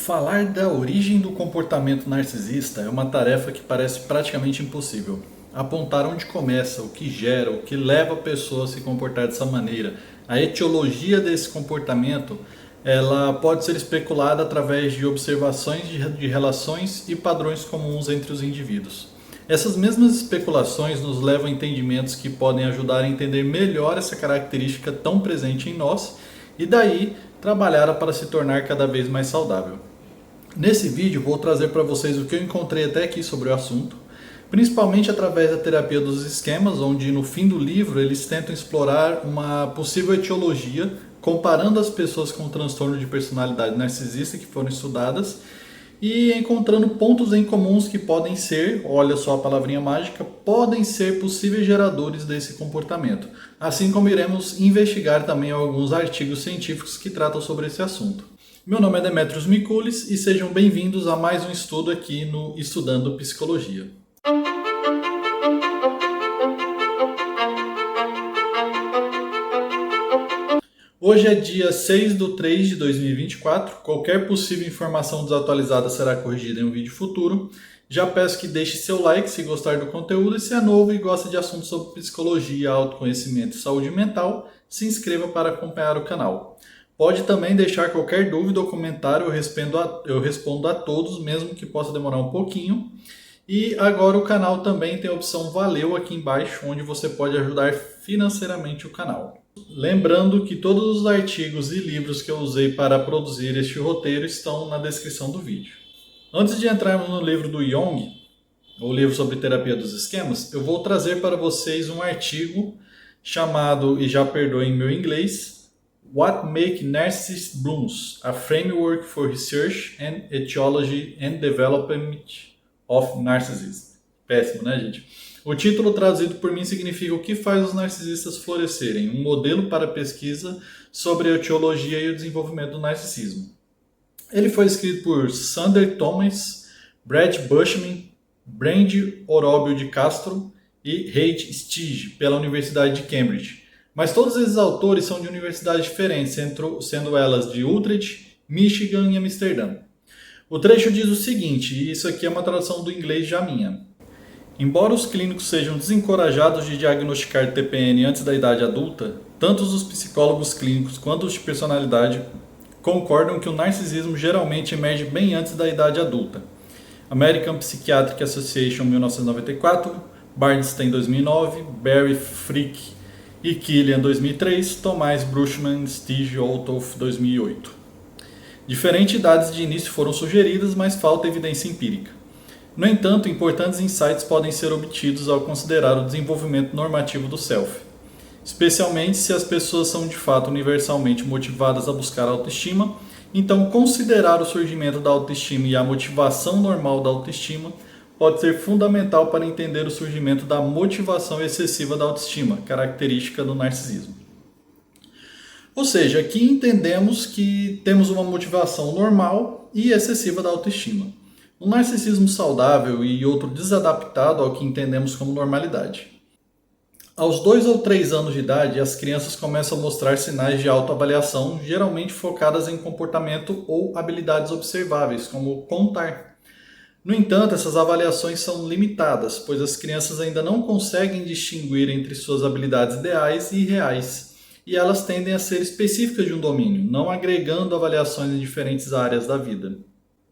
Falar da origem do comportamento narcisista é uma tarefa que parece praticamente impossível. Apontar onde começa, o que gera, o que leva a pessoa a se comportar dessa maneira, a etiologia desse comportamento, ela pode ser especulada através de observações de relações e padrões comuns entre os indivíduos. Essas mesmas especulações nos levam a entendimentos que podem ajudar a entender melhor essa característica tão presente em nós e daí trabalhar para se tornar cada vez mais saudável. Nesse vídeo vou trazer para vocês o que eu encontrei até aqui sobre o assunto, principalmente através da terapia dos esquemas, onde no fim do livro eles tentam explorar uma possível etiologia, comparando as pessoas com transtorno de personalidade narcisista que foram estudadas e encontrando pontos em comuns que podem ser, olha só a palavrinha mágica, podem ser possíveis geradores desse comportamento. Assim como iremos investigar também alguns artigos científicos que tratam sobre esse assunto. Meu nome é Demetrios Mikulis e sejam bem-vindos a mais um estudo aqui no Estudando Psicologia. Hoje é dia 6/3/2024, qualquer possível informação desatualizada será corrigida em um vídeo futuro. Já peço que deixe seu like se gostar do conteúdo e se é novo e gosta de assuntos sobre psicologia, autoconhecimento e saúde mental, se inscreva para acompanhar o canal. Pode também deixar qualquer dúvida ou comentário, eu respondo a todos, mesmo que possa demorar um pouquinho. E agora o canal também tem a opção Valeu aqui embaixo, onde você pode ajudar financeiramente o canal. Lembrando que todos os artigos e livros que eu usei para produzir este roteiro estão na descrição do vídeo. Antes de entrarmos no livro do Jung, o livro sobre terapia dos esquemas, eu vou trazer para vocês um artigo chamado, e já perdoem meu inglês, What Make Narcissists Blooms? A Framework for Research and Etiology and Development of Narcissism. Péssimo, né, gente? O título traduzido por mim significa O que faz os narcisistas florescerem? Um modelo para pesquisa sobre a etiologia e o desenvolvimento do narcisismo. Ele foi escrito por Sander Thomas, Brad Bushman, Brandy Orobio de Castro e Reid Stige, pela Universidade de Cambridge. Mas todos esses autores são de universidades diferentes, sendo elas de Utrecht, Michigan e Amsterdã. O trecho diz o seguinte, e isso aqui é uma tradução do inglês já minha. Embora os clínicos sejam desencorajados de diagnosticar TPN antes da idade adulta, tanto os psicólogos clínicos quanto os de personalidade concordam que o narcisismo geralmente emerge bem antes da idade adulta. American Psychiatric Association, 1994, Bardstein, 2009, Barry Frick e Killian, 2003, Tomás Bruchman, Stige Olthoff, 2008. Diferentes idades de início foram sugeridas, mas falta evidência empírica. No entanto, importantes insights podem ser obtidos ao considerar o desenvolvimento normativo do self, especialmente se as pessoas são de fato universalmente motivadas a buscar autoestima. Então, considerar o surgimento da autoestima e a motivação normal da autoestima pode ser fundamental para entender o surgimento da motivação excessiva da autoestima, característica do narcisismo. Ou seja, aqui entendemos que temos uma motivação normal e excessiva da autoestima. Um narcisismo saudável e outro desadaptado ao que entendemos como normalidade. Aos 2 ou 3 anos de idade, as crianças começam a mostrar sinais de autoavaliação, geralmente focadas em comportamento ou habilidades observáveis, como contar. No entanto, essas avaliações são limitadas, pois as crianças ainda não conseguem distinguir entre suas habilidades ideais e reais, e elas tendem a ser específicas de um domínio, não agregando avaliações em diferentes áreas da vida.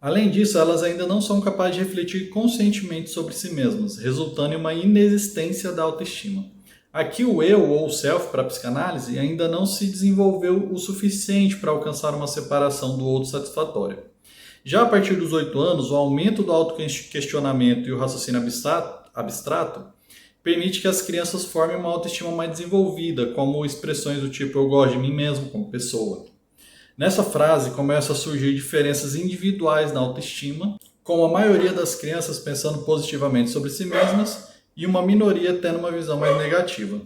Além disso, elas ainda não são capazes de refletir conscientemente sobre si mesmas, resultando em uma inexistência da autoestima. Aqui o eu ou o self para a psicanálise ainda não se desenvolveu o suficiente para alcançar uma separação do outro satisfatória. Já a partir dos 8 anos, o aumento do autoquestionamento e o raciocínio abstrato permite que as crianças formem uma autoestima mais desenvolvida, como expressões do tipo eu gosto de mim mesmo como pessoa. Nessa frase começam a surgir diferenças individuais na autoestima, com a maioria das crianças pensando positivamente sobre si mesmas e uma minoria tendo uma visão mais negativa.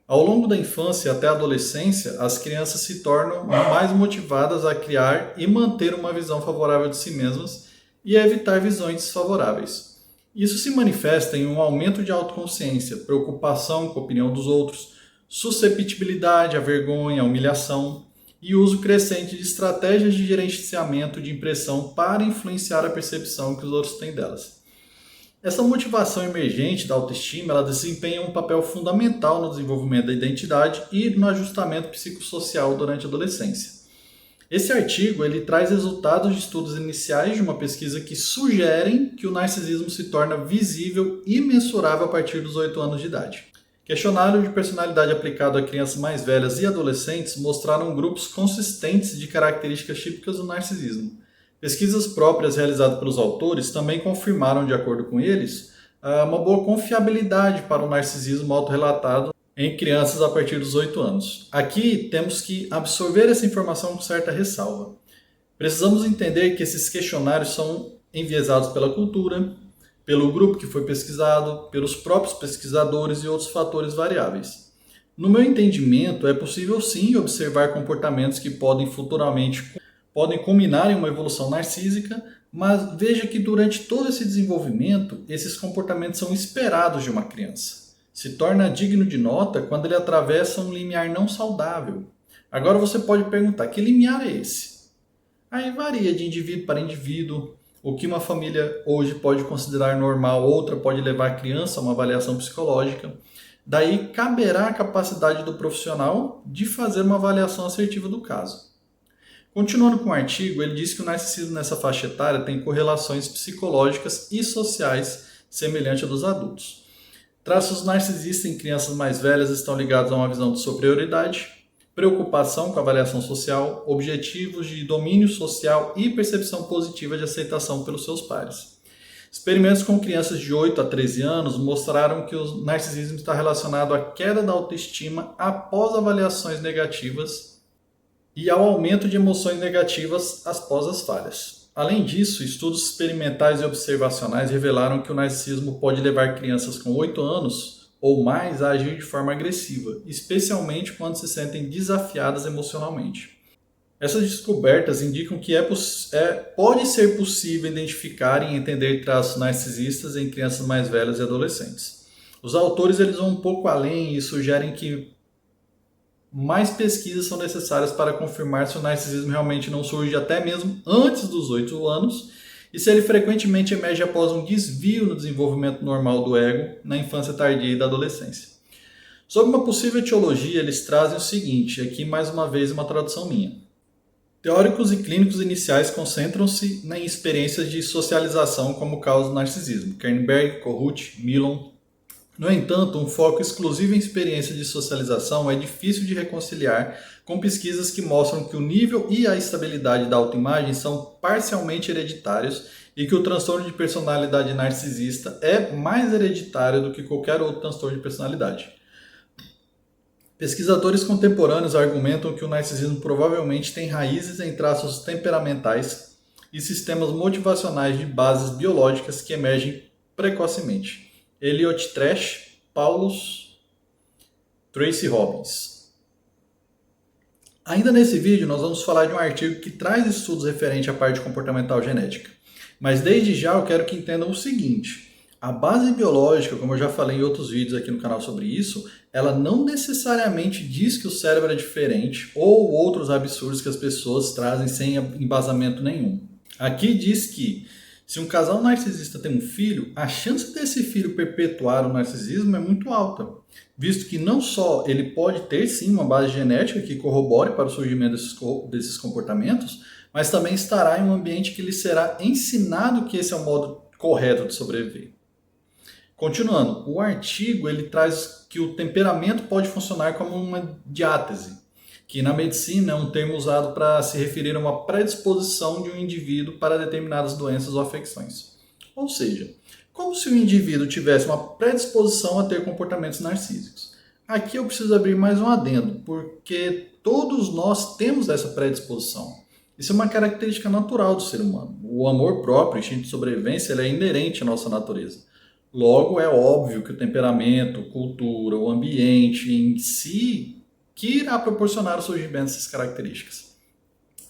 Ao longo da infância até a adolescência, as crianças se tornam mais motivadas a criar e manter uma visão favorável de si mesmas e a evitar visões desfavoráveis. Isso se manifesta em um aumento de autoconsciência, preocupação com a opinião dos outros, susceptibilidade à vergonha, à humilhação e uso crescente de estratégias de gerenciamento de impressão para influenciar a percepção que os outros têm delas. Essa motivação emergente da autoestima, ela desempenha um papel fundamental no desenvolvimento da identidade e no ajustamento psicossocial durante a adolescência. Esse artigo ele traz resultados de estudos iniciais de uma pesquisa que sugerem que o narcisismo se torna visível e mensurável a partir dos 8 anos de idade. Questionário de personalidade aplicado a crianças mais velhas e adolescentes mostraram grupos consistentes de características típicas do narcisismo. Pesquisas próprias realizadas pelos autores também confirmaram, de acordo com eles, uma boa confiabilidade para o narcisismo autorrelatado em crianças a partir dos 8 anos. Aqui temos que absorver essa informação com certa ressalva. Precisamos entender que esses questionários são enviesados pela cultura, pelo grupo que foi pesquisado, pelos próprios pesquisadores e outros fatores variáveis. No meu entendimento, é possível sim observar comportamentos que podem culminar em uma evolução narcísica, mas veja que durante todo esse desenvolvimento, esses comportamentos são esperados de uma criança. Se torna digno de nota quando ele atravessa um limiar não saudável. Agora você pode perguntar, que limiar é esse? Aí varia de indivíduo para indivíduo. O que uma família hoje pode considerar normal, outra pode levar a criança a uma avaliação psicológica. Daí caberá a capacidade do profissional de fazer uma avaliação assertiva do caso. Continuando com o artigo, ele diz que o narcisismo nessa faixa etária tem correlações psicológicas e sociais semelhantes à dos adultos. Traços narcisistas em crianças mais velhas estão ligados a uma visão de superioridade, preocupação com a avaliação social, objetivos de domínio social e percepção positiva de aceitação pelos seus pares. Experimentos com crianças de 8 a 13 anos mostraram que o narcisismo está relacionado à queda da autoestima após avaliações negativas e ao aumento de emoções negativas após as falhas. Além disso, estudos experimentais e observacionais revelaram que o narcisismo pode levar crianças com 8 anos ou mais a agir de forma agressiva, especialmente quando se sentem desafiadas emocionalmente. Essas descobertas indicam que pode ser possível identificar e entender traços narcisistas em crianças mais velhas e adolescentes. Os autores eles vão um pouco além e sugerem que mais pesquisas são necessárias para confirmar se o narcisismo realmente não surge até mesmo antes dos 8 anos e se ele frequentemente emerge após um desvio no desenvolvimento normal do ego na infância tardia e da adolescência. Sobre uma possível etiologia, eles trazem o seguinte, aqui mais uma vez uma tradução minha. Teóricos e clínicos iniciais concentram-se em experiências de socialização como causa do narcisismo. Kernberg, Kohut, Milon. No entanto, um foco exclusivo em experiências de socialização é difícil de reconciliar com pesquisas que mostram que o nível e a estabilidade da autoimagem são parcialmente hereditários e que o transtorno de personalidade narcisista é mais hereditário do que qualquer outro transtorno de personalidade. Pesquisadores contemporâneos argumentam que o narcisismo provavelmente tem raízes em traços temperamentais e sistemas motivacionais de bases biológicas que emergem precocemente. Elliot Trash, Paulus, Tracy Robbins. Ainda nesse vídeo nós vamos falar de um artigo que traz estudos referentes à parte comportamental genética. Mas desde já eu quero que entendam o seguinte, a base biológica, como eu já falei em outros vídeos aqui no canal sobre isso, ela não necessariamente diz que o cérebro é diferente ou outros absurdos que as pessoas trazem sem embasamento nenhum. Aqui diz que se um casal narcisista tem um filho, a chance desse filho perpetuar o narcisismo é muito alta, visto que não só ele pode ter sim uma base genética que corrobore para o surgimento desses comportamentos, mas também estará em um ambiente que lhe será ensinado que esse é o modo correto de sobreviver. Continuando, o artigo ele traz que o temperamento pode funcionar como uma diátese, que na medicina é um termo usado para se referir a uma predisposição de um indivíduo para determinadas doenças ou afecções. Ou seja, como se o indivíduo tivesse uma predisposição a ter comportamentos narcísicos. Aqui eu preciso abrir mais um adendo, porque todos nós temos essa predisposição. Isso é uma característica natural do ser humano. O amor próprio, o instinto de sobrevivência, ele é inerente à nossa natureza. Logo, é óbvio que o temperamento, cultura, o ambiente em si que irá proporcionar o surgimento dessas características.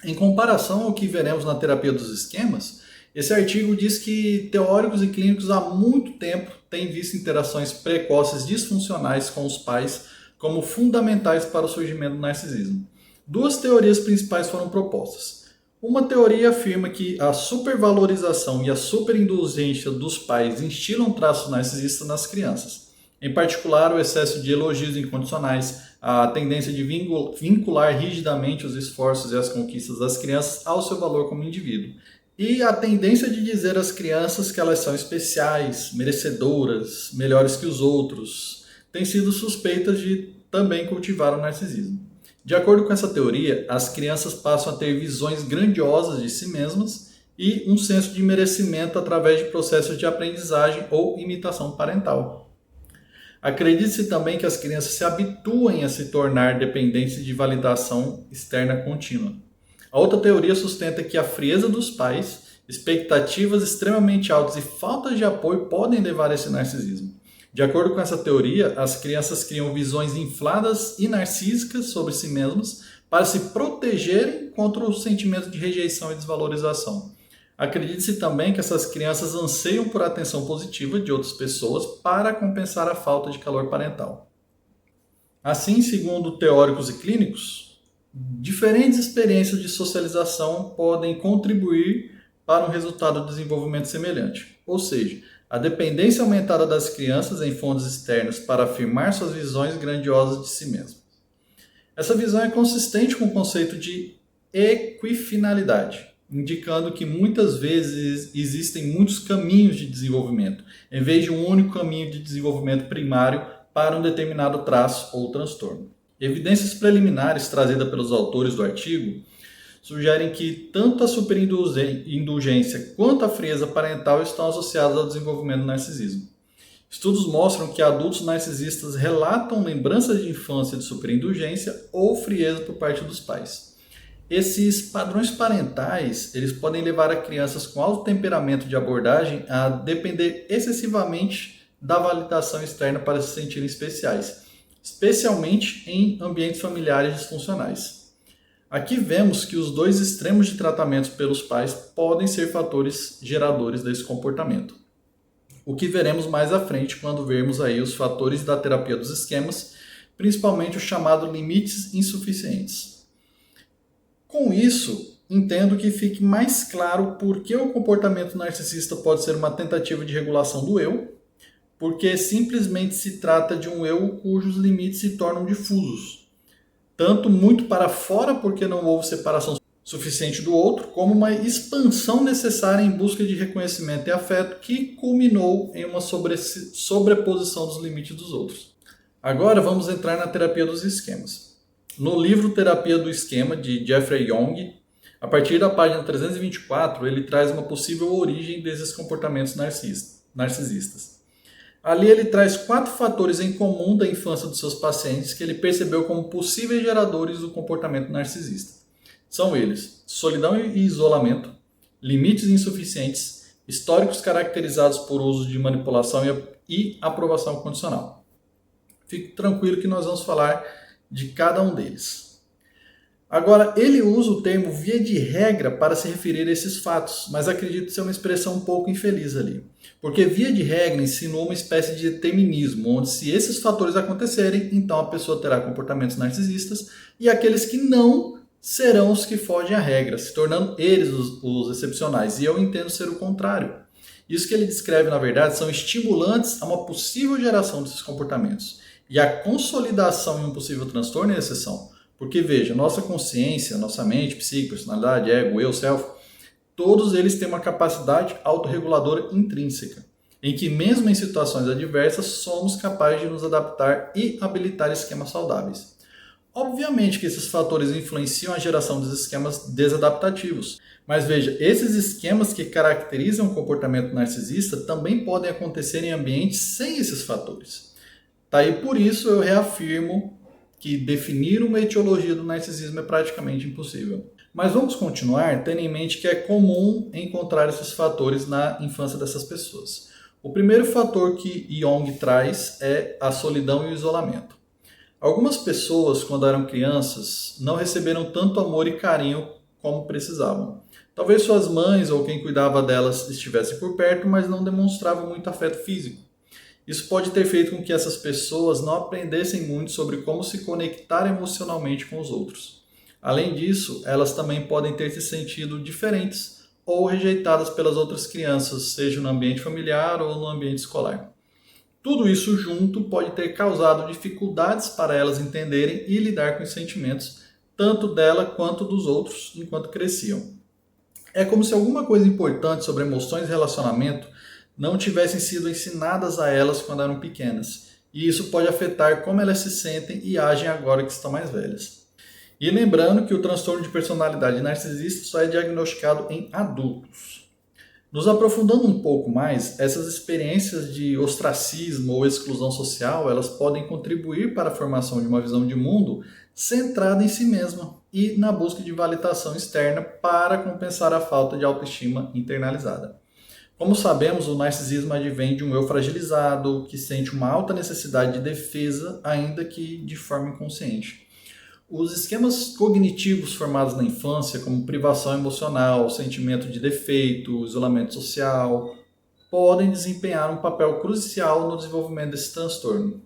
Em comparação ao que veremos na terapia dos esquemas, esse artigo diz que teóricos e clínicos há muito tempo têm visto interações precoces disfuncionais com os pais como fundamentais para o surgimento do narcisismo. Duas teorias principais foram propostas. Uma teoria afirma que a supervalorização e a superindulgência dos pais instilam traços narcisistas nas crianças. Em particular, o excesso de elogios incondicionais, a tendência de vincular rigidamente os esforços e as conquistas das crianças ao seu valor como indivíduo. E a tendência de dizer às crianças que elas são especiais, merecedoras, melhores que os outros, tem sido suspeitas de também cultivar o narcisismo. De acordo com essa teoria, as crianças passam a ter visões grandiosas de si mesmas e um senso de merecimento através de processos de aprendizagem ou imitação parental. Acredite-se também que as crianças se habituem a se tornar dependentes de validação externa contínua. A outra teoria sustenta que a frieza dos pais, expectativas extremamente altas e falta de apoio podem levar a esse narcisismo. De acordo com essa teoria, as crianças criam visões infladas e narcísicas sobre si mesmas para se protegerem contra o sentimento de rejeição e desvalorização. Acredite-se também que essas crianças anseiam por atenção positiva de outras pessoas para compensar a falta de calor parental. Assim, segundo teóricos e clínicos, diferentes experiências de socialização podem contribuir para um resultado de desenvolvimento semelhante. Ou seja, a dependência aumentada das crianças em fontes externas para afirmar suas visões grandiosas de si mesmas. Essa visão é consistente com o conceito de equifinalidade, indicando que muitas vezes existem muitos caminhos de desenvolvimento, em vez de um único caminho de desenvolvimento primário para um determinado traço ou transtorno. Evidências preliminares trazidas pelos autores do artigo sugerem que tanto a superindulgência quanto a frieza parental estão associadas ao desenvolvimento do narcisismo. Estudos mostram que adultos narcisistas relatam lembranças de infância de superindulgência ou frieza por parte dos pais. Esses padrões parentais, eles podem levar a crianças com alto temperamento de abordagem a depender excessivamente da validação externa para se sentirem especiais, especialmente em ambientes familiares disfuncionais. Aqui vemos que os dois extremos de tratamento pelos pais podem ser fatores geradores desse comportamento. O que veremos mais à frente quando vermos aí os fatores da terapia dos esquemas, principalmente o chamado limites insuficientes. Com isso, entendo que fique mais claro por que o comportamento narcisista pode ser uma tentativa de regulação do eu, porque simplesmente se trata de um eu cujos limites se tornam difusos, tanto muito para fora porque não houve separação suficiente do outro, como uma expansão necessária em busca de reconhecimento e afeto que culminou em uma sobreposição dos limites dos outros. Agora vamos entrar na terapia dos esquemas. No livro Terapia do Esquema, de Jeffrey Young, a partir da página 324, ele traz uma possível origem desses comportamentos narcisistas. Ali ele traz 4 fatores em comum da infância dos seus pacientes que ele percebeu como possíveis geradores do comportamento narcisista. São eles: solidão e isolamento, limites insuficientes, históricos caracterizados por uso de manipulação e aprovação condicional. Fique tranquilo que nós vamos falar de cada um deles. Agora, ele usa o termo via de regra para se referir a esses fatos, mas acredito ser uma expressão um pouco infeliz ali. Porque via de regra insinua uma espécie de determinismo, onde se esses fatores acontecerem, então a pessoa terá comportamentos narcisistas, e aqueles que não serão os que fogem à regra, se tornando eles os excepcionais. E eu entendo ser o contrário. Isso que ele descreve, na verdade, são estimulantes a uma possível geração desses comportamentos. E a consolidação em um possível transtorno é a exceção. Porque, veja, nossa consciência, nossa mente, psique, personalidade, ego, eu, self, todos eles têm uma capacidade autorreguladora intrínseca, em que mesmo em situações adversas somos capazes de nos adaptar e habilitar esquemas saudáveis. Obviamente que esses fatores influenciam a geração dos esquemas desadaptativos, mas veja, esses esquemas que caracterizam o comportamento narcisista também podem acontecer em ambientes sem esses fatores. Tá aí por isso eu reafirmo que definir uma etiologia do narcisismo é praticamente impossível. Mas vamos continuar tendo em mente que é comum encontrar esses fatores na infância dessas pessoas. O primeiro fator que Jung traz é a solidão e o isolamento. Algumas pessoas, quando eram crianças, não receberam tanto amor e carinho como precisavam. Talvez suas mães ou quem cuidava delas estivesse por perto, mas não demonstravam muito afeto físico. Isso pode ter feito com que essas pessoas não aprendessem muito sobre como se conectar emocionalmente com os outros. Além disso, elas também podem ter se sentido diferentes ou rejeitadas pelas outras crianças, seja no ambiente familiar ou no ambiente escolar. Tudo isso junto pode ter causado dificuldades para elas entenderem e lidar com os sentimentos, tanto dela quanto dos outros, enquanto cresciam. É como se alguma coisa importante sobre emoções e relacionamento não tivessem sido ensinadas a elas quando eram pequenas, e isso pode afetar como elas se sentem e agem agora que estão mais velhas. E lembrando que o transtorno de personalidade narcisista só é diagnosticado em adultos. Nos aprofundando um pouco mais, essas experiências de ostracismo ou exclusão social, elas podem contribuir para a formação de uma visão de mundo centrada em si mesma e na busca de validação externa para compensar a falta de autoestima internalizada. Como sabemos, o narcisismo advém de um eu fragilizado, que sente uma alta necessidade de defesa, ainda que de forma inconsciente. Os esquemas cognitivos formados na infância, como privação emocional, sentimento de defeito, isolamento social, podem desempenhar um papel crucial no desenvolvimento desse transtorno.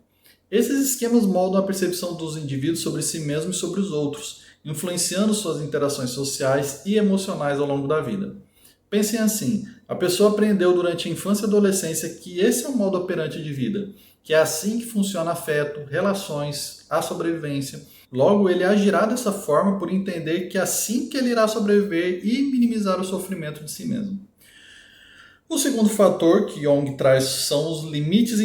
Esses esquemas moldam a percepção dos indivíduos sobre si mesmos e sobre os outros, influenciando suas interações sociais e emocionais ao longo da vida. Pensem assim, a pessoa aprendeu durante a infância e adolescência que esse é o modo operante de vida, que é assim que funciona afeto, relações, a sobrevivência. Logo, ele agirá dessa forma por entender que é assim que ele irá sobreviver e minimizar o sofrimento de si mesmo. O segundo fator que Jung traz são os limites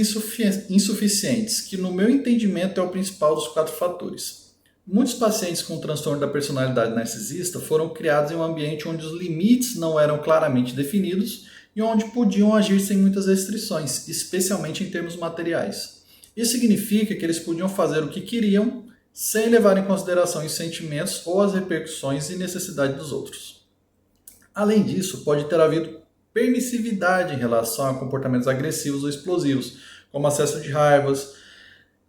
insuficientes, que no meu entendimento é o principal dos 4 fatores. Muitos pacientes com transtorno da personalidade narcisista foram criados em um ambiente onde os limites não eram claramente definidos e onde podiam agir sem muitas restrições, especialmente em termos materiais. Isso significa que eles podiam fazer o que queriam, sem levar em consideração os sentimentos ou as repercussões e necessidades dos outros. Além disso, pode ter havido permissividade em relação a comportamentos agressivos ou explosivos, como acesso de raivas,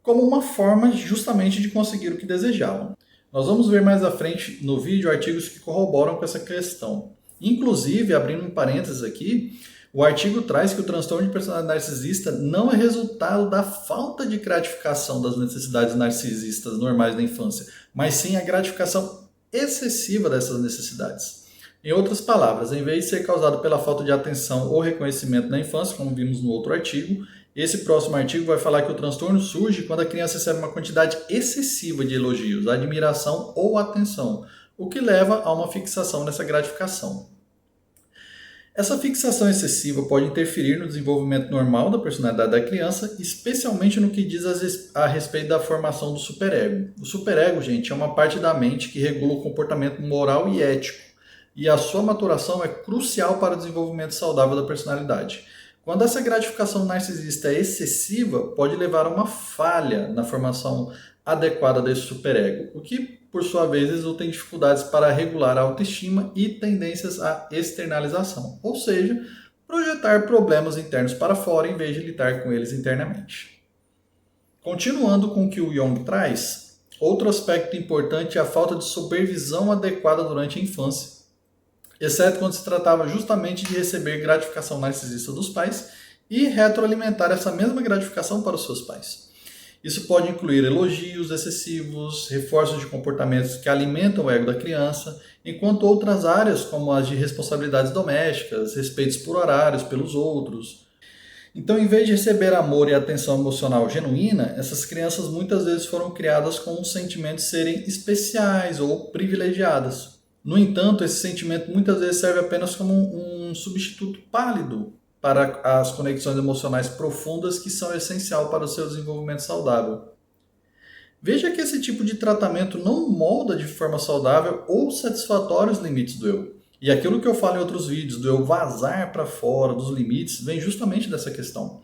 como uma forma justamente de conseguir o que desejavam. Nós vamos ver mais à frente no vídeo artigos que corroboram com essa questão. Inclusive, abrindo um parênteses aqui, o artigo traz que o transtorno de personalidade narcisista não é resultado da falta de gratificação das necessidades narcisistas normais da infância, mas sim a gratificação excessiva dessas necessidades. Em outras palavras, em vez de ser causado pela falta de atenção ou reconhecimento na infância, como vimos no outro artigo, esse próximo artigo vai falar que o transtorno surge quando a criança recebe uma quantidade excessiva de elogios, admiração ou atenção, o que leva a uma fixação nessa gratificação. Essa fixação excessiva pode interferir no desenvolvimento normal da personalidade da criança, especialmente no que diz a respeito da formação do superego. O superego, gente, é uma parte da mente que regula o comportamento moral e ético, e a sua maturação é crucial para o desenvolvimento saudável da personalidade. Quando essa gratificação narcisista é excessiva, pode levar a uma falha na formação adequada desse superego, o que, por sua vez, resulta em dificuldades para regular a autoestima e tendências à externalização, ou seja, projetar problemas internos para fora em vez de lidar com eles internamente. Continuando com o que o Jung traz, outro aspecto importante é a falta de supervisão adequada durante a infância, exceto quando se tratava justamente de receber gratificação narcisista dos pais e retroalimentar essa mesma gratificação para os seus pais. Isso pode incluir elogios excessivos, reforços de comportamentos que alimentam o ego da criança, enquanto outras áreas, como as de responsabilidades domésticas, respeitos por horários pelos outros. Então, em vez de receber amor e atenção emocional genuína, essas crianças muitas vezes foram criadas com o sentimento de serem especiais ou privilegiadas. No entanto, esse sentimento muitas vezes serve apenas como um substituto pálido para as conexões emocionais profundas que são essenciais para o seu desenvolvimento saudável. Veja que esse tipo de tratamento não molda de forma saudável ou satisfatória os limites do eu. E aquilo que eu falo em outros vídeos, do eu vazar para fora dos limites, vem justamente dessa questão.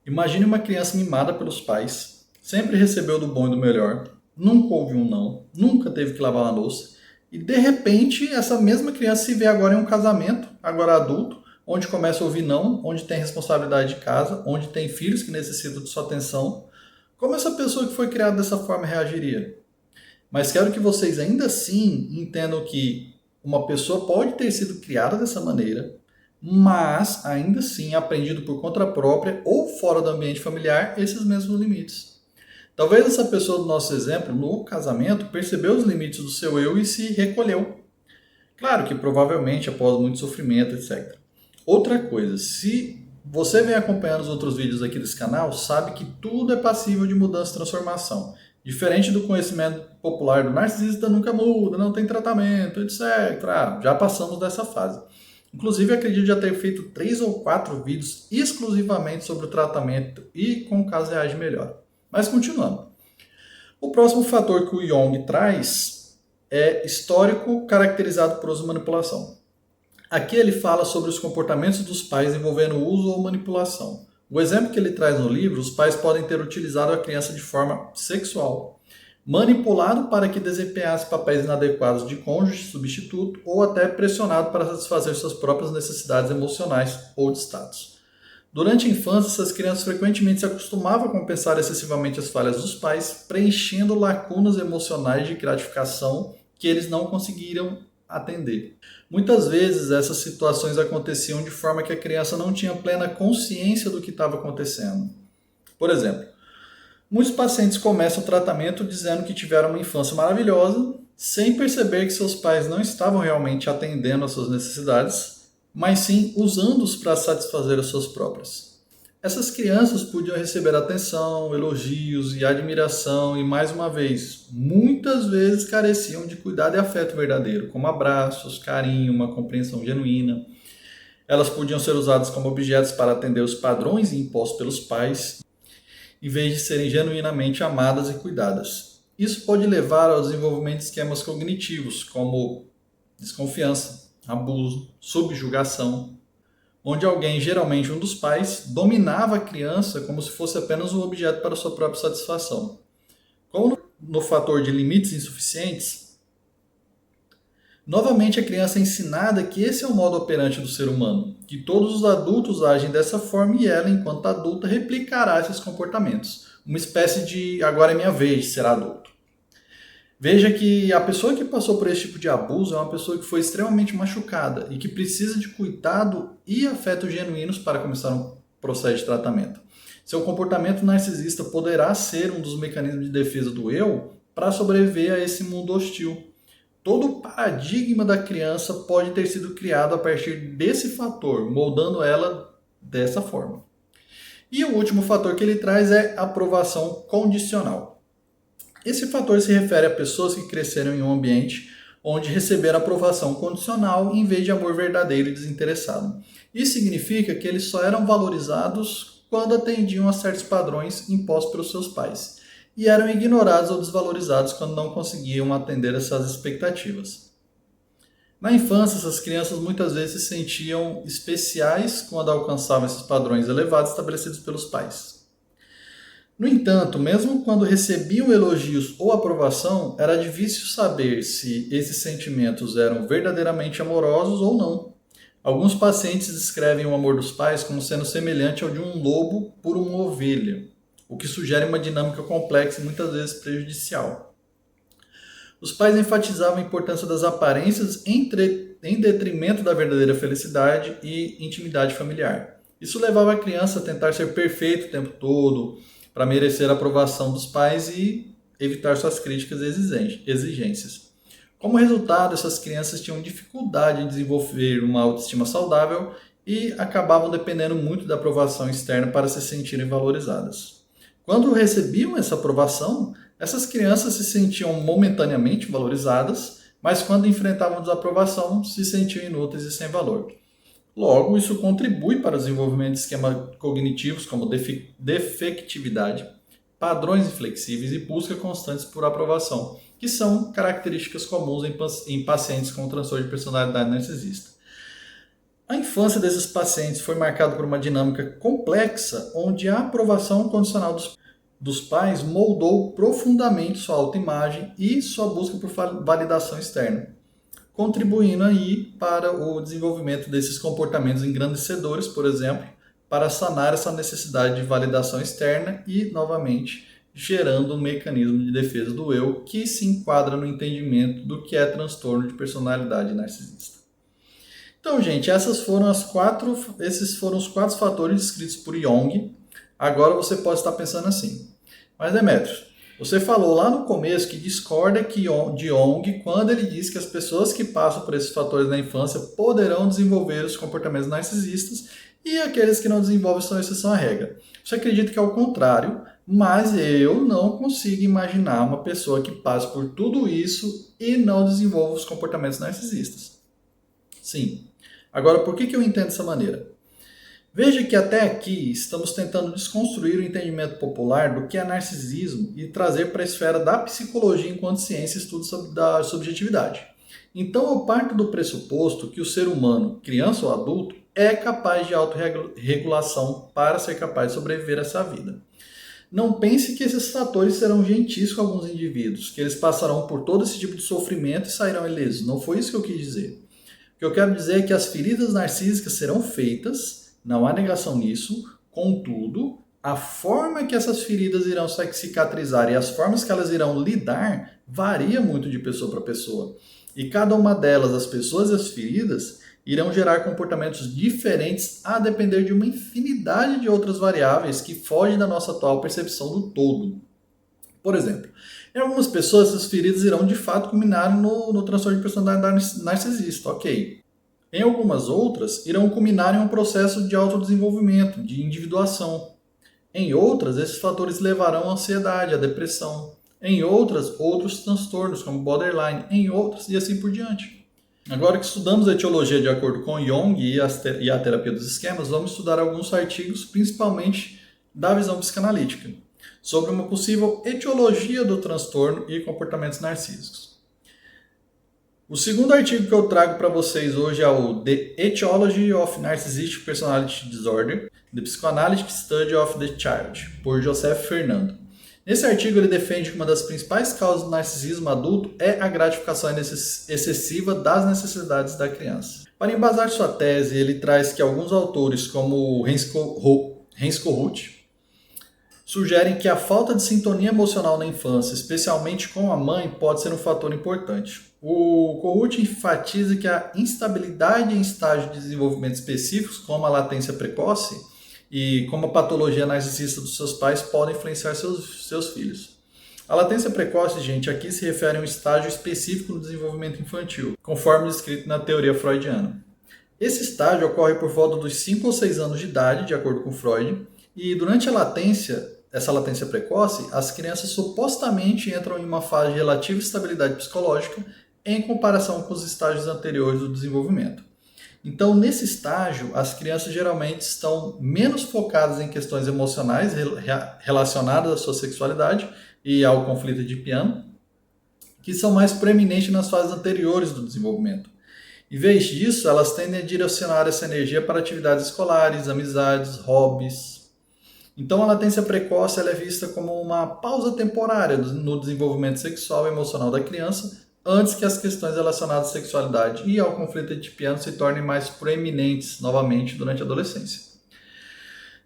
Imagine uma criança mimada pelos pais, sempre recebeu do bom e do melhor, nunca ouviu um não, nunca teve que lavar uma louça, e de repente essa mesma criança se vê agora em um casamento, agora adulto, onde começa a ouvir não, onde tem responsabilidade de casa, onde tem filhos que necessitam de sua atenção. Como essa pessoa que foi criada dessa forma reagiria? Mas quero que vocês ainda assim entendam que uma pessoa pode ter sido criada dessa maneira, mas ainda assim aprendido por conta própria ou fora do ambiente familiar esses mesmos limites. Talvez essa pessoa do nosso exemplo, no casamento, percebeu os limites do seu eu e se recolheu. Claro que provavelmente após muito sofrimento, etc. Outra coisa, se você vem acompanhando os outros vídeos aqui desse canal, sabe que tudo é passível de mudança e transformação. Diferente do conhecimento popular do narcisista nunca muda, não tem tratamento, etc. Já passamos dessa fase. Inclusive, acredito já ter feito 3 ou 4 vídeos exclusivamente sobre o tratamento e com casos reais de melhora. Mas continuando. O próximo fator que o Jung traz é histórico caracterizado por uso e manipulação. Aqui ele fala sobre os comportamentos dos pais envolvendo uso ou manipulação. O exemplo que ele traz no livro, os pais podem ter utilizado a criança de forma sexual, manipulado para que desempenhasse papéis inadequados de cônjuge, substituto ou até pressionado para satisfazer suas próprias necessidades emocionais ou de status. Durante a infância, essas crianças frequentemente se acostumavam a compensar excessivamente as falhas dos pais, preenchendo lacunas emocionais de gratificação que eles não conseguiram atender. Muitas vezes essas situações aconteciam de forma que a criança não tinha plena consciência do que estava acontecendo. Por exemplo, muitos pacientes começam o tratamento dizendo que tiveram uma infância maravilhosa, sem perceber que seus pais não estavam realmente atendendo às suas necessidades, mas sim usando-os para satisfazer as suas próprias. Essas crianças podiam receber atenção, elogios e admiração e, mais uma vez, muitas vezes careciam de cuidado e afeto verdadeiro, como abraços, carinho, uma compreensão genuína. Elas podiam ser usadas como objetos para atender os padrões impostos pelos pais, em vez de serem genuinamente amadas e cuidadas. Isso pode levar ao desenvolvimento de esquemas cognitivos, como desconfiança, abuso, subjugação, onde alguém, geralmente um dos pais, dominava a criança como se fosse apenas um objeto para sua própria satisfação. Como no fator de limites insuficientes, novamente a criança é ensinada que esse é o modo operante do ser humano, que todos os adultos agem dessa forma e ela, enquanto adulta, replicará esses comportamentos. Uma espécie de agora é minha vez de ser adulto. Veja que a pessoa que passou por esse tipo de abuso é uma pessoa que foi extremamente machucada e que precisa de cuidado e afeto genuínos para começar um processo de tratamento. Seu comportamento narcisista poderá ser um dos mecanismos de defesa do eu para sobreviver a esse mundo hostil. Todo o paradigma da criança pode ter sido criado a partir desse fator, moldando ela dessa forma. E o último fator que ele traz é aprovação condicional. Esse fator se refere a pessoas que cresceram em um ambiente onde receberam aprovação condicional em vez de amor verdadeiro e desinteressado. Isso significa que eles só eram valorizados quando atendiam a certos padrões impostos pelos seus pais e eram ignorados ou desvalorizados quando não conseguiam atender essas expectativas. Na infância, essas crianças muitas vezes se sentiam especiais quando alcançavam esses padrões elevados estabelecidos pelos pais. No entanto, mesmo quando recebiam elogios ou aprovação, era difícil saber se esses sentimentos eram verdadeiramente amorosos ou não. Alguns pacientes descrevem o amor dos pais como sendo semelhante ao de um lobo por uma ovelha, o que sugere uma dinâmica complexa e muitas vezes prejudicial. Os pais enfatizavam a importância das aparências em detrimento da verdadeira felicidade e intimidade familiar. Isso levava a criança a tentar ser perfeito o tempo todo, para merecer a aprovação dos pais e evitar suas críticas e exigências. Como resultado, essas crianças tinham dificuldade em desenvolver uma autoestima saudável e acabavam dependendo muito da aprovação externa para se sentirem valorizadas. Quando recebiam essa aprovação, essas crianças se sentiam momentaneamente valorizadas, mas quando enfrentavam desaprovação, se sentiam inúteis e sem valor. Logo, isso contribui para o desenvolvimento de esquemas cognitivos como defectividade, padrões inflexíveis e busca constantes por aprovação, que são características comuns em pacientes com transtorno de personalidade narcisista. A infância desses pacientes foi marcada por uma dinâmica complexa, onde a aprovação condicional dos pais moldou profundamente sua autoimagem e sua busca por validação externa, contribuindo aí para o desenvolvimento desses comportamentos engrandecedores, por exemplo, para sanar essa necessidade de validação externa e, novamente, gerando um mecanismo de defesa do eu que se enquadra no entendimento do que é transtorno de personalidade narcisista. Então, gente, esses foram os 4 fatores descritos por Jung. Agora você pode estar pensando assim, mas Demetrios, Você falou lá no começo que discorda de Jung quando ele diz que as pessoas que passam por esses fatores na infância poderão desenvolver os comportamentos narcisistas e aqueles que não desenvolvem são exceção à regra. Você acredita que é o contrário, mas eu não consigo imaginar uma pessoa que passe por tudo isso e não desenvolva os comportamentos narcisistas. Sim. Agora, por que eu entendo dessa maneira? Veja que até aqui estamos tentando desconstruir o entendimento popular do que é narcisismo e trazer para a esfera da psicologia enquanto ciência e estudo da subjetividade. Então eu parto do pressuposto que o ser humano, criança ou adulto, é capaz de autorregulação para ser capaz de sobreviver a essa vida. Não pense que esses fatores serão gentis com alguns indivíduos, que eles passarão por todo esse tipo de sofrimento e sairão ilesos. Não foi isso que eu quis dizer. O que eu quero dizer é que as feridas narcísicas serão feitas, não há negação nisso, contudo, a forma que essas feridas irão cicatrizar e as formas que elas irão lidar varia muito de pessoa para pessoa. E cada uma delas, as pessoas e as feridas, irão gerar comportamentos diferentes a depender de uma infinidade de outras variáveis que fogem da nossa atual percepção do todo. Por exemplo, em algumas pessoas, essas feridas irão de fato culminar no transtorno de personalidade narcisista, ok. Em algumas outras, irão culminar em um processo de autodesenvolvimento, de individuação. Em outras, esses fatores levarão à ansiedade, à depressão. Em outras, outros transtornos, como borderline. Em outras, e assim por diante. Agora que estudamos a etiologia de acordo com Jung e a terapia dos esquemas, vamos estudar alguns artigos, principalmente da visão psicanalítica, sobre uma possível etiologia do transtorno e comportamentos narcísicos. O segundo artigo que eu trago para vocês hoje é o The Etiology of Narcissistic Personality Disorder, The Psychoanalytic Study of the Child, por Joseph Fernando. Nesse artigo ele defende que uma das principais causas do narcisismo adulto é a gratificação excessiva das necessidades da criança. Para embasar sua tese, ele traz que alguns autores, como Heinz Kohut, sugerem que a falta de sintonia emocional na infância, especialmente com a mãe, pode ser um fator importante. O Kohut enfatiza que a instabilidade em estágios de desenvolvimento específicos, como a latência precoce e como a patologia narcisista dos seus pais, podem influenciar seus filhos. A latência precoce, gente, aqui se refere a um estágio específico no desenvolvimento infantil, conforme descrito na teoria freudiana. Esse estágio ocorre por volta dos 5 ou 6 anos de idade, de acordo com Freud, e durante essa latência precoce, as crianças supostamente entram em uma fase de relativa estabilidade psicológica em comparação com os estágios anteriores do desenvolvimento. Então, nesse estágio, as crianças geralmente estão menos focadas em questões emocionais relacionadas à sua sexualidade e ao conflito edipiano, que são mais proeminentes nas fases anteriores do desenvolvimento. Em vez disso, elas tendem a direcionar essa energia para atividades escolares, amizades, hobbies. Então, a latência precoce ela é vista como uma pausa temporária no desenvolvimento sexual e emocional da criança, antes que as questões relacionadas à sexualidade e ao conflito edipiano se tornem mais proeminentes novamente durante a adolescência.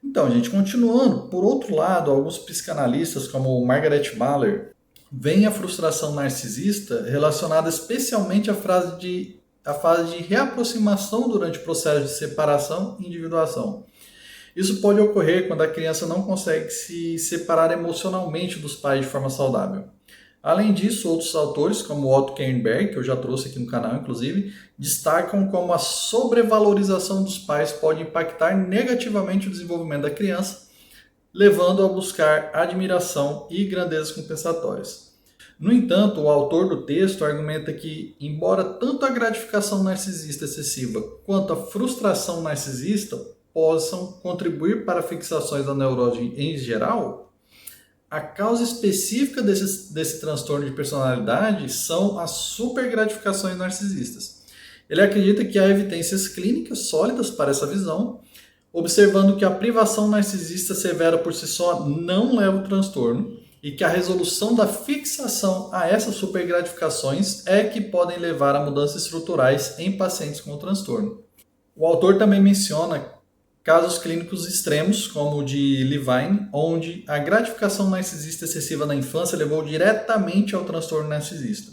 Então, gente, continuando, por outro lado, alguns psicanalistas, como Margaret Mahler, veem a frustração narcisista relacionada especialmente à fase de reaproximação durante o processo de separação e individuação. Isso pode ocorrer quando a criança não consegue se separar emocionalmente dos pais de forma saudável. Além disso, outros autores, como Otto Kernberg, que eu já trouxe aqui no canal, inclusive, destacam como a sobrevalorização dos pais pode impactar negativamente o desenvolvimento da criança, levando a buscar admiração e grandezas compensatórias. No entanto, o autor do texto argumenta que, embora tanto a gratificação narcisista excessiva quanto a frustração narcisista possam contribuir para fixações da neurose em geral, a causa específica desse transtorno de personalidade são as supergratificações narcisistas. Ele acredita que há evidências clínicas sólidas para essa visão, observando que a privação narcisista severa por si só não leva ao transtorno e que a resolução da fixação a essas supergratificações é que podem levar a mudanças estruturais em pacientes com o transtorno. O autor também menciona casos clínicos extremos, como o de Levine, onde a gratificação narcisista excessiva na infância levou diretamente ao transtorno narcisista.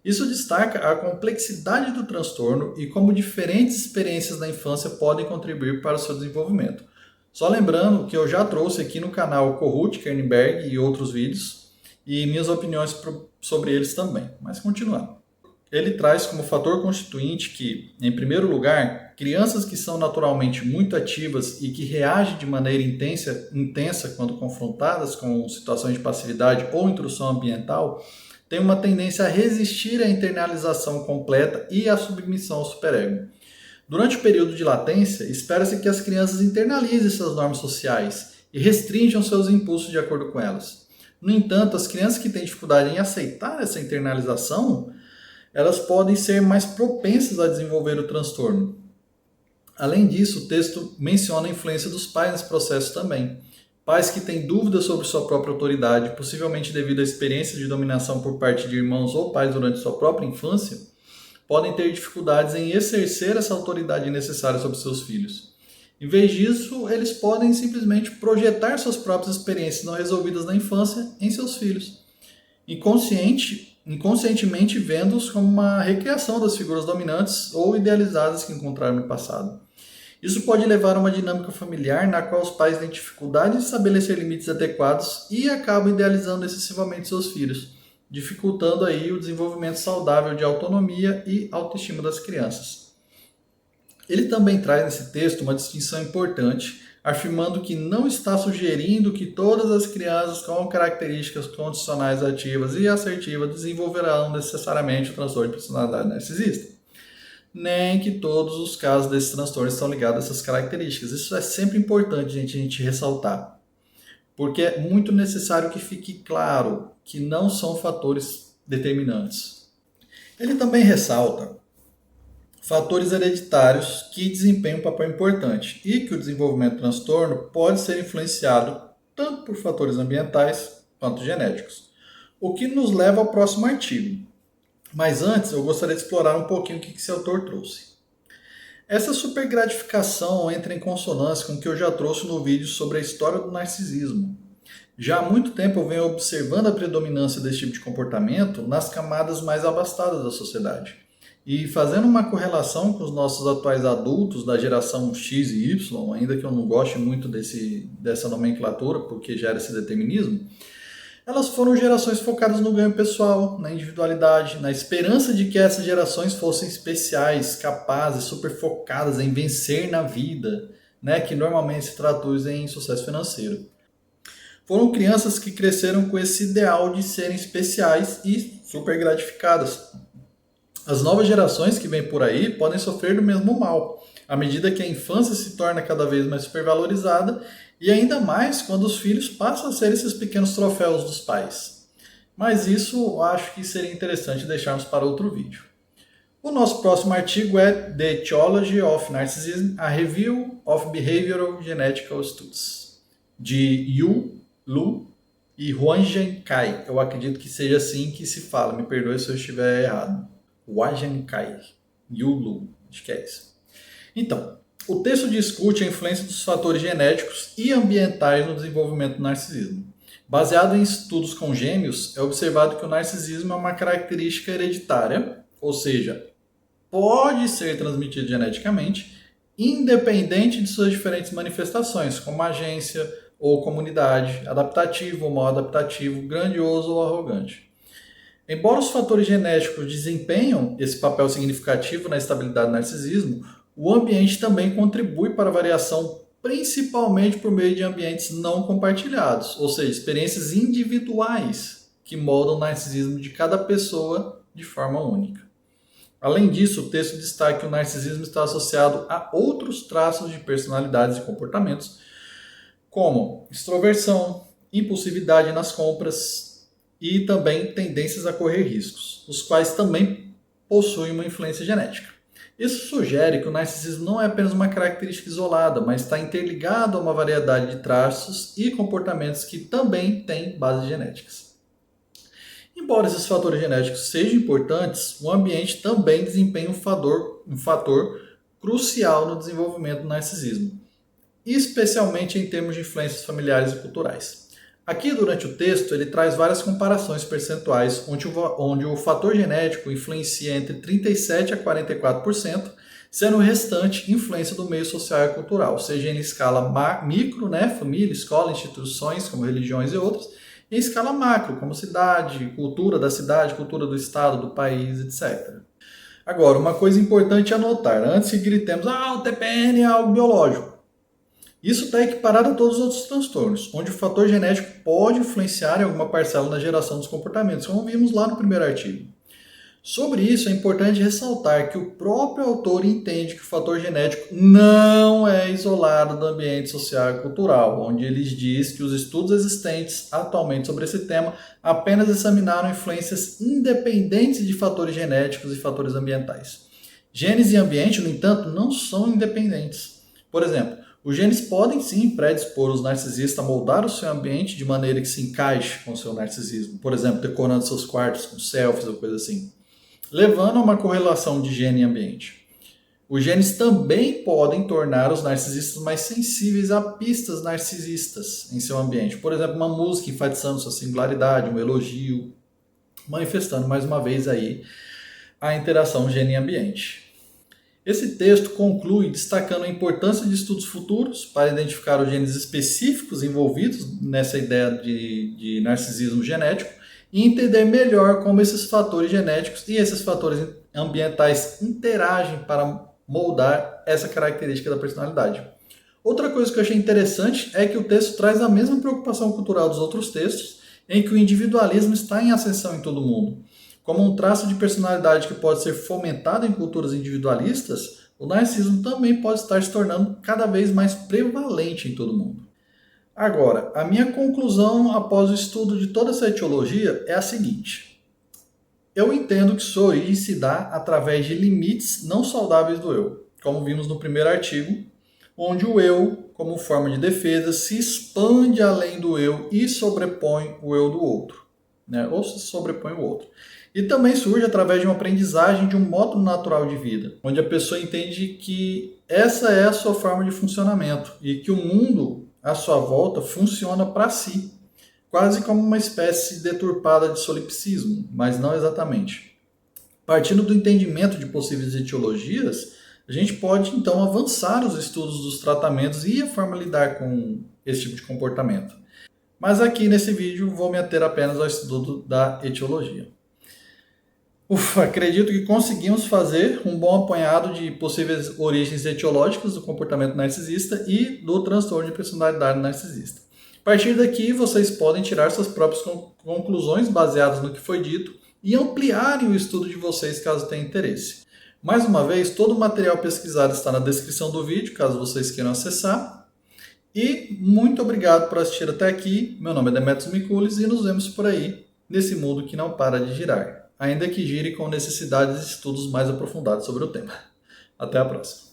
Isso destaca a complexidade do transtorno e como diferentes experiências na infância podem contribuir para o seu desenvolvimento. Só lembrando que eu já trouxe aqui no canal Kohut, Kernberg e outros vídeos, e minhas opiniões sobre eles também. Mas continuando. Ele traz como fator constituinte que, em primeiro lugar, crianças que são naturalmente muito ativas e que reagem de maneira intensa quando confrontadas com situações de passividade ou intrusão ambiental, têm uma tendência a resistir à internalização completa e à submissão ao superego. Durante o período de latência, espera-se que as crianças internalizem suas normas sociais e restringam seus impulsos de acordo com elas. No entanto, as crianças que têm dificuldade em aceitar essa internalização, elas podem ser mais propensas a desenvolver o transtorno. Além disso, o texto menciona a influência dos pais nesse processo também. Pais que têm dúvidas sobre sua própria autoridade, possivelmente devido à experiência de dominação por parte de irmãos ou pais durante sua própria infância, podem ter dificuldades em exercer essa autoridade necessária sobre seus filhos. Em vez disso, eles podem simplesmente projetar suas próprias experiências não resolvidas na infância em seus filhos, inconscientemente vendo-os como uma recriação das figuras dominantes ou idealizadas que encontraram no passado. Isso pode levar a uma dinâmica familiar na qual os pais têm dificuldade de estabelecer limites adequados e acabam idealizando excessivamente seus filhos, dificultando aí o desenvolvimento saudável de autonomia e autoestima das crianças. Ele também traz nesse texto uma distinção importante, afirmando que não está sugerindo que todas as crianças com características condicionais ativas e assertivas desenvolverão necessariamente o transtorno de personalidade narcisista, nem que todos os casos desses transtornos estão ligados a essas características. Isso é sempre importante, a gente ressaltar, porque é muito necessário que fique claro que não são fatores determinantes. Ele também ressalta fatores hereditários que desempenham um papel importante e que o desenvolvimento do transtorno pode ser influenciado tanto por fatores ambientais quanto genéticos. O que nos leva ao próximo artigo. Mas antes, eu gostaria de explorar um pouquinho o que esse autor trouxe. Essa supergratificação entra em consonância com o que eu já trouxe no vídeo sobre a história do narcisismo. Já há muito tempo eu venho observando a predominância desse tipo de comportamento nas camadas mais abastadas da sociedade. E fazendo uma correlação com os nossos atuais adultos da geração X e Y, ainda que eu não goste muito dessa nomenclatura, porque gera esse determinismo, elas foram gerações focadas no ganho pessoal, na individualidade, na esperança de que essas gerações fossem especiais, capazes, super focadas em vencer na vida, né, que normalmente se traduz em sucesso financeiro. Foram crianças que cresceram com esse ideal de serem especiais e super gratificadas. As novas gerações que vêm por aí podem sofrer do mesmo mal, à medida que a infância se torna cada vez mais supervalorizada e ainda mais quando os filhos passam a ser esses pequenos troféus dos pais. Mas isso eu acho que seria interessante deixarmos para outro vídeo. O nosso próximo artigo é The Etiology of Narcissism, a Review of Behavioral Genetical Studies, de Yu Lu e Huajian Cai. Eu acredito que seja assim que se fala, me perdoe se eu estiver errado. Huajian Cai, Yu Lu, acho que é isso. Então, o texto discute a influência dos fatores genéticos e ambientais no desenvolvimento do narcisismo. Baseado em estudos com gêmeos, é observado que o narcisismo é uma característica hereditária, ou seja, pode ser transmitido geneticamente, independente de suas diferentes manifestações, como agência ou comunidade, adaptativo ou mal adaptativo, grandioso ou arrogante. Embora os fatores genéticos desempenham esse papel significativo na estabilidade do narcisismo, o ambiente também contribui para a variação, principalmente por meio de ambientes não compartilhados, ou seja, experiências individuais que moldam o narcisismo de cada pessoa de forma única. Além disso, o texto destaca que o narcisismo está associado a outros traços de personalidades e comportamentos, como extroversão, impulsividade nas compras e também tendências a correr riscos, os quais também possuem uma influência genética. Isso sugere que o narcisismo não é apenas uma característica isolada, mas está interligado a uma variedade de traços e comportamentos que também têm bases genéticas. Embora esses fatores genéticos sejam importantes, o ambiente também desempenha um fator crucial no desenvolvimento do narcisismo, especialmente em termos de influências familiares e culturais. Aqui, durante o texto, ele traz várias comparações percentuais, onde o fator genético influencia entre 37% a 44%, sendo o restante influência do meio social e cultural, seja em escala micro, família, escola, instituições como religiões e outras, em escala macro, como cidade, cultura da cidade, cultura do estado, do país, etc. Agora, uma coisa importante a notar, antes que gritemos, o TPN é algo biológico. Isso está equiparado a todos os outros transtornos, onde o fator genético pode influenciar em alguma parcela na geração dos comportamentos, como vimos lá no primeiro artigo. Sobre isso, é importante ressaltar que o próprio autor entende que o fator genético não é isolado do ambiente social e cultural, onde ele diz que os estudos existentes atualmente sobre esse tema apenas examinaram influências independentes de fatores genéticos e fatores ambientais. Genes e ambiente, no entanto, não são independentes. Por exemplo, os genes podem sim predispor os narcisistas a moldar o seu ambiente de maneira que se encaixe com o seu narcisismo, por exemplo, decorando seus quartos com selfies ou coisa assim, levando a uma correlação de gene e ambiente. Os genes também podem tornar os narcisistas mais sensíveis a pistas narcisistas em seu ambiente. Por exemplo, uma música enfatizando sua singularidade, um elogio, manifestando mais uma vez aí a interação gene e ambiente. Esse texto conclui destacando a importância de estudos futuros para identificar os genes específicos envolvidos nessa ideia de narcisismo genético e entender melhor como esses fatores genéticos e esses fatores ambientais interagem para moldar essa característica da personalidade. Outra coisa que eu achei interessante é que o texto traz a mesma preocupação cultural dos outros textos, em que o individualismo está em ascensão em todo o mundo. Como um traço de personalidade que pode ser fomentado em culturas individualistas, o narcisismo também pode estar se tornando cada vez mais prevalente em todo o mundo. Agora, a minha conclusão após o estudo de toda essa etiologia é a seguinte. Eu entendo que sua origem se dá através de limites não saudáveis do eu, como vimos no primeiro artigo, onde o eu, como forma de defesa, se expande além do eu e sobrepõe o eu do outro, né? Ou se sobrepõe o outro. E também surge através de uma aprendizagem de um modo natural de vida, onde a pessoa entende que essa é a sua forma de funcionamento e que o mundo à sua volta funciona para si, quase como uma espécie deturpada de solipsismo, mas não exatamente. Partindo do entendimento de possíveis etiologias, a gente pode então avançar os estudos dos tratamentos e a forma de lidar com esse tipo de comportamento. Mas aqui nesse vídeo vou me ater apenas ao estudo da etiologia. Acredito que conseguimos fazer um bom apanhado de possíveis origens etiológicas do comportamento narcisista e do transtorno de personalidade narcisista. A partir daqui, vocês podem tirar suas próprias conclusões baseadas no que foi dito e ampliarem o estudo de vocês caso tenham interesse. Mais uma vez, todo o material pesquisado está na descrição do vídeo, caso vocês queiram acessar. E muito obrigado por assistir até aqui. Meu nome é Demetrios Mikulis e nos vemos por aí, nesse mundo que não para de girar, ainda que gire com necessidades de estudos mais aprofundados sobre o tema. Até a próxima.